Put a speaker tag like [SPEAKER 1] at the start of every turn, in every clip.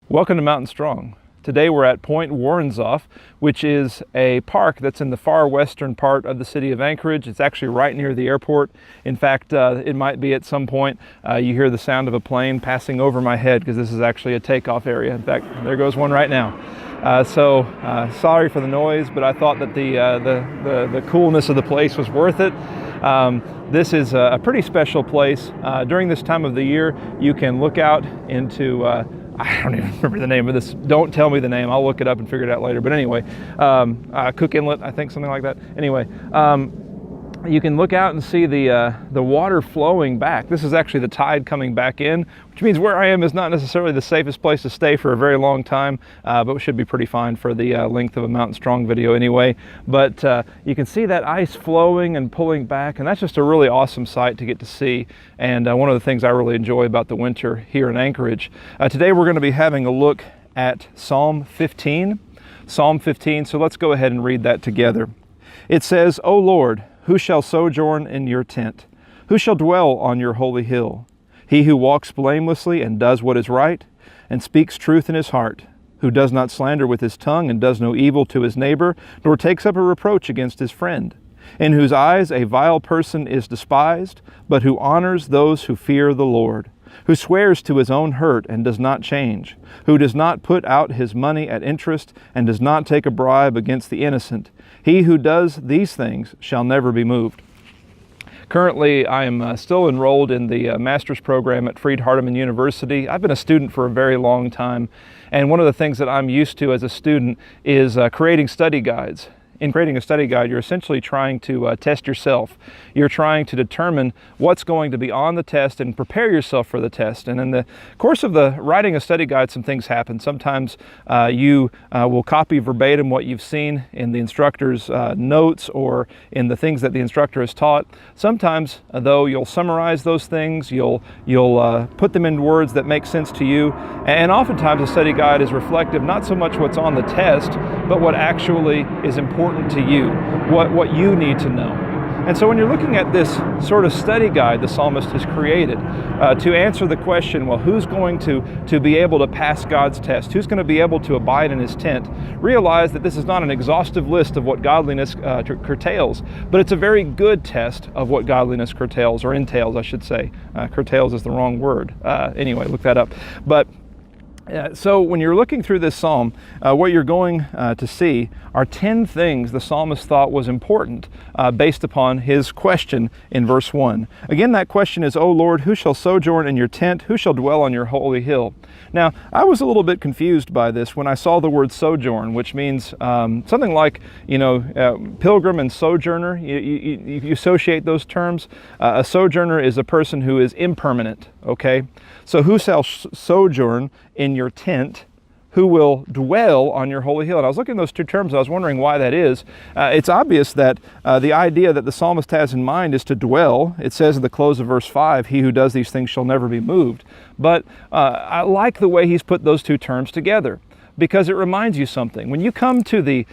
[SPEAKER 1] Welcome to Mountain Strong. Today we're at Point Woronzof, which is a park that's in the far western part of the city of Anchorage. It's actually right near the airport. In fact, it might be at some point you hear the sound of a plane passing over my head, because this is actually a takeoff area. In fact, there goes one right now. Sorry for the noise, but I thought that the coolness of the place was worth it. This is a pretty special place. During this time of the year, you can look out into I don't even remember the name of this. Don't tell me the name. I'll look it up and figure it out later. But anyway, Cook Inlet, I think, something like that. Anyway, you can look out and see the water flowing back. This is actually the tide coming back in, which means where I am is not necessarily the safest place to stay for a very long time, but it should be pretty fine for the length of a Mountain Strong video anyway. But you can see that ice flowing and pulling back, and that's just a really awesome sight to get to see, and one of the things I really enjoy about the winter here in Anchorage. Today we're going to be having a look at Psalm 15. Psalm 15, so let's go ahead and read that together. It says, "O Lord, who shall sojourn in your tent? Who shall dwell on your holy hill? He who walks blamelessly and does what is right, and speaks truth in his heart, who does not slander with his tongue and does no evil to his neighbor, nor takes up a reproach against his friend, in whose eyes a vile person is despised, but who honors those who fear the Lord, who swears to his own hurt and does not change, who does not put out his money at interest and does not take a bribe against the innocent. He who does these things shall never be moved." Currently, I am still enrolled in the master's program at Freed-Hardeman University. I've been a student for a very long time, and one of the things that I'm used to as a student is creating study guides. In creating a study guide, you're essentially trying to test yourself. You're trying to determine what's going to be on the test and prepare yourself for the test. And in the course of the writing a study guide, some things happen. Sometimes you will copy verbatim what you've seen in the instructor's notes or in the things that the instructor has taught. Sometimes, though, you'll summarize those things. You'll put them in words that make sense to you. And oftentimes, a study guide is reflective not so much what's on the test, but what actually is important to you, what you need to know. And so when you're looking at this sort of study guide the psalmist has created to answer the question, well, who's going to be able to pass God's test? Who's going to be able to abide in his tent? Realize that this is not an exhaustive list of what godliness curtails, but it's a very good test of what godliness curtails, or entails, I should say. Curtails is the wrong word. Anyway, look that up. But so when you're looking through this psalm, what you're going to see are 10 things the psalmist thought was important based upon his question in verse 1. Again, that question is, "O Lord, who shall sojourn in your tent? Who shall dwell on your holy hill?" Now, I was a little bit confused by this when I saw the word sojourn, which means something like, pilgrim and sojourner. You associate those terms. A sojourner is a person who is impermanent, okay? So who shall sojourn in your tent? Who will dwell on your holy hill? And I was looking at those two terms, I was wondering why that is. It's obvious that the idea that the psalmist has in mind is to dwell. It says at the close of verse 5, "He who does these things shall never be moved." But I like the way he's put those two terms together, because it reminds you something. When you come to the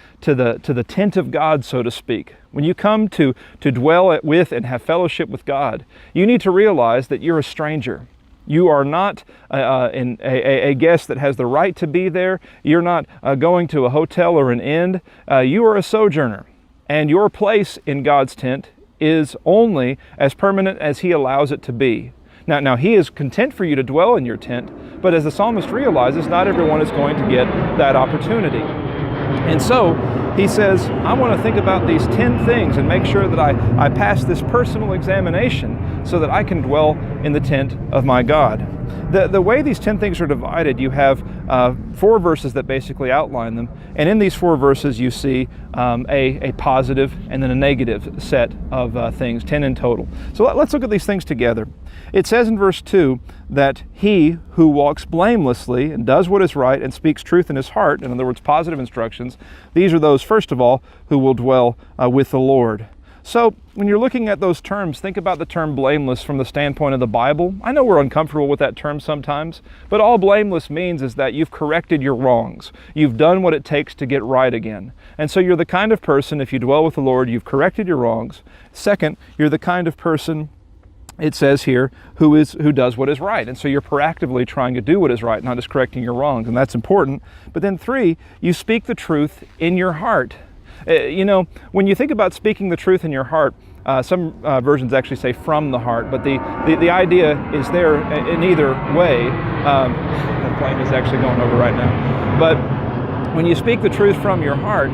[SPEAKER 1] tent of God, so to speak, when you come to dwell with and have fellowship with God, you need to realize that you're a stranger. You are not a guest that has the right to be there. You're not going to a hotel or an inn. You are a sojourner, and your place in God's tent is only as permanent as He allows it to be. Now, He is content for you to dwell in your tent, but as the psalmist realizes, not everyone is going to get that opportunity. And so he says, I want to think about these 10 things and make sure that I pass this personal examination so that I can dwell in the tent of my God. The way these 10 things are divided, you have 4 verses that basically outline them. And in these 4 verses, you see a positive and then a negative set of things, 10 in total. So let's look at these things together. It says in verse 2 that he who walks blamelessly and does what is right and speaks truth in his heart, in other words, positive instructions, these are those, first of all, who will dwell with the Lord. So when you're looking at those terms, think about the term blameless from the standpoint of the Bible. I know we're uncomfortable with that term sometimes, but all blameless means is that you've corrected your wrongs. You've done what it takes to get right again. And so you're the kind of person, if you dwell with the Lord, you've corrected your wrongs. Second, you're the kind of person it says here, who does what is right. And so you're proactively trying to do what is right, not just correcting your wrongs, and that's important. But then 3, you speak the truth in your heart. When you think about speaking the truth in your heart, some versions actually say from the heart, but the idea is there in either way. The plane is actually going over right now. But when you speak the truth from your heart,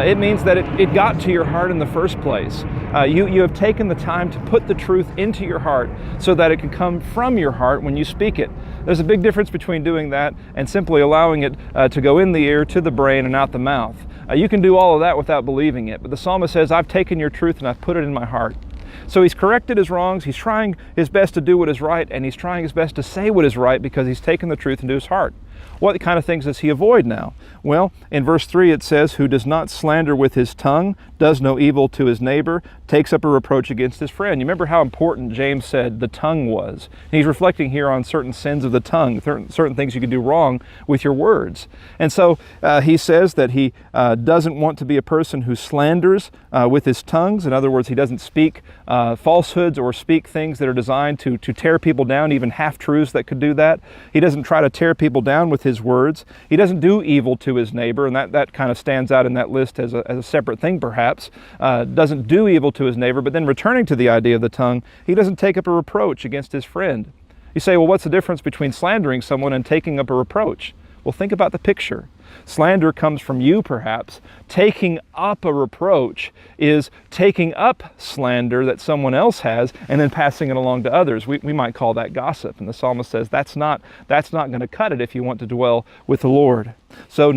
[SPEAKER 1] it means that it got to your heart in the first place. You have taken the time to put the truth into your heart so that it can come from your heart when you speak it. There's a big difference between doing that and simply allowing it to go in the ear, to the brain, and out the mouth. You can do all of that without believing it, but the psalmist says, I've taken your truth and I've put it in my heart. So he's corrected his wrongs, he's trying his best to do what is right, and he's trying his best to say what is right because he's taken the truth into his heart. What kind of things does he avoid now? Well, in verse 3 it says, who does not slander with his tongue, does no evil to his neighbor, takes up a reproach against his friend. You remember how important James said the tongue was. And he's reflecting here on certain sins of the tongue, certain things you can do wrong with your words. And so he says that he doesn't want to be a person who slanders with his tongues. In other words, he doesn't speak falsehoods or speak things that are designed to tear people down, even half-truths that could do that. He doesn't try to tear people down with his words. He doesn't do evil to his neighbor, and that kind of stands out in that list as a separate thing perhaps. Doesn't do evil to his neighbor, but then returning to the idea of the tongue, he doesn't take up a reproach against his friend. You say, well, what's the difference between slandering someone and taking up a reproach? Well, think about the picture. Slander comes from you, perhaps. Taking up a reproach is taking up slander that someone else has and then passing it along to others. We might call that gossip. And the psalmist says that's not going to cut it if you want to dwell with the Lord. So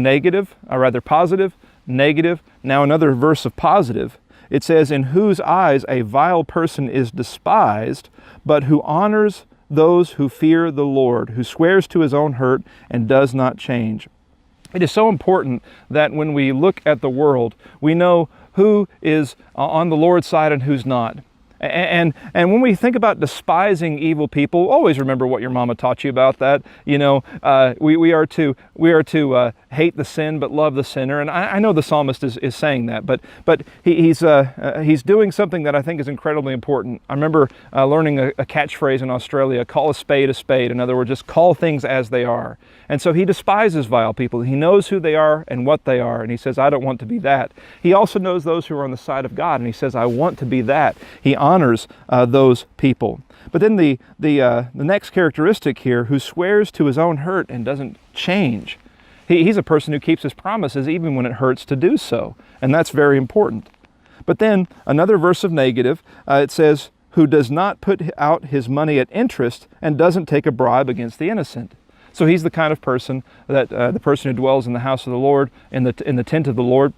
[SPEAKER 1] positive, negative. Now another verse of positive. It says, in whose eyes a vile person is despised, but who honors those who fear the Lord, who swears to his own hurt and does not change. It is so important that when we look at the world, we know who is on the Lord's side and who's not. And when we think about despising evil people, always remember what your mama taught you about that. We are to hate the sin but love the sinner. And I know the psalmist is saying that, but he's doing something that I think is incredibly important. I remember learning a catchphrase in Australia: call a spade a spade. In other words, just call things as they are. And so he despises vile people. He knows who they are and what they are, and he says, I don't want to be that. He also knows those who are on the side of God, and he says, I want to be that. He honors those people. But then the next characteristic here, who swears to his own hurt and doesn't change. He's a person who keeps his promises even when it hurts to do so, and that's very important. But then another verse of negative, it says, who does not put out his money at interest and doesn't take a bribe against the innocent. So he's the kind of person that the person who dwells in the house of the Lord, in the tent of the Lord.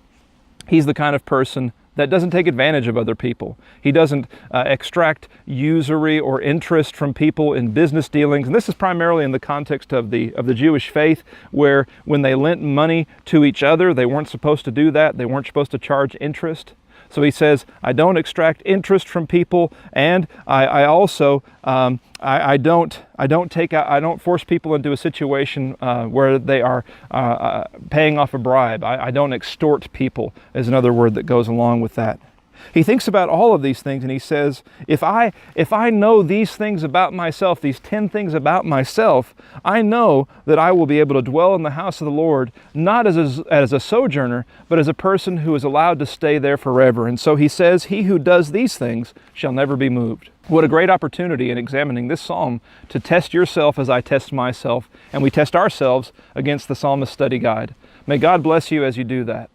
[SPEAKER 1] He's the kind of person that doesn't take advantage of other people. He doesn't extract usury or interest from people in business dealings. And this is primarily in the context of the Jewish faith, where when they lent money to each other, they weren't supposed to do that. They weren't supposed to charge interest. So he says, I don't extract interest from people, and I also I don't force people into a situation where they are paying off a bribe. I don't extort people, is another word that goes along with that. He thinks about all of these things, and he says, if I know these things about myself, these 10 things about myself, I know that I will be able to dwell in the house of the Lord, not as a sojourner, but as a person who is allowed to stay there forever. And so he says, he who does these things shall never be moved. What a great opportunity in examining this psalm to test yourself as I test myself, and we test ourselves against the Psalmist Study Guide. May God bless you as you do that.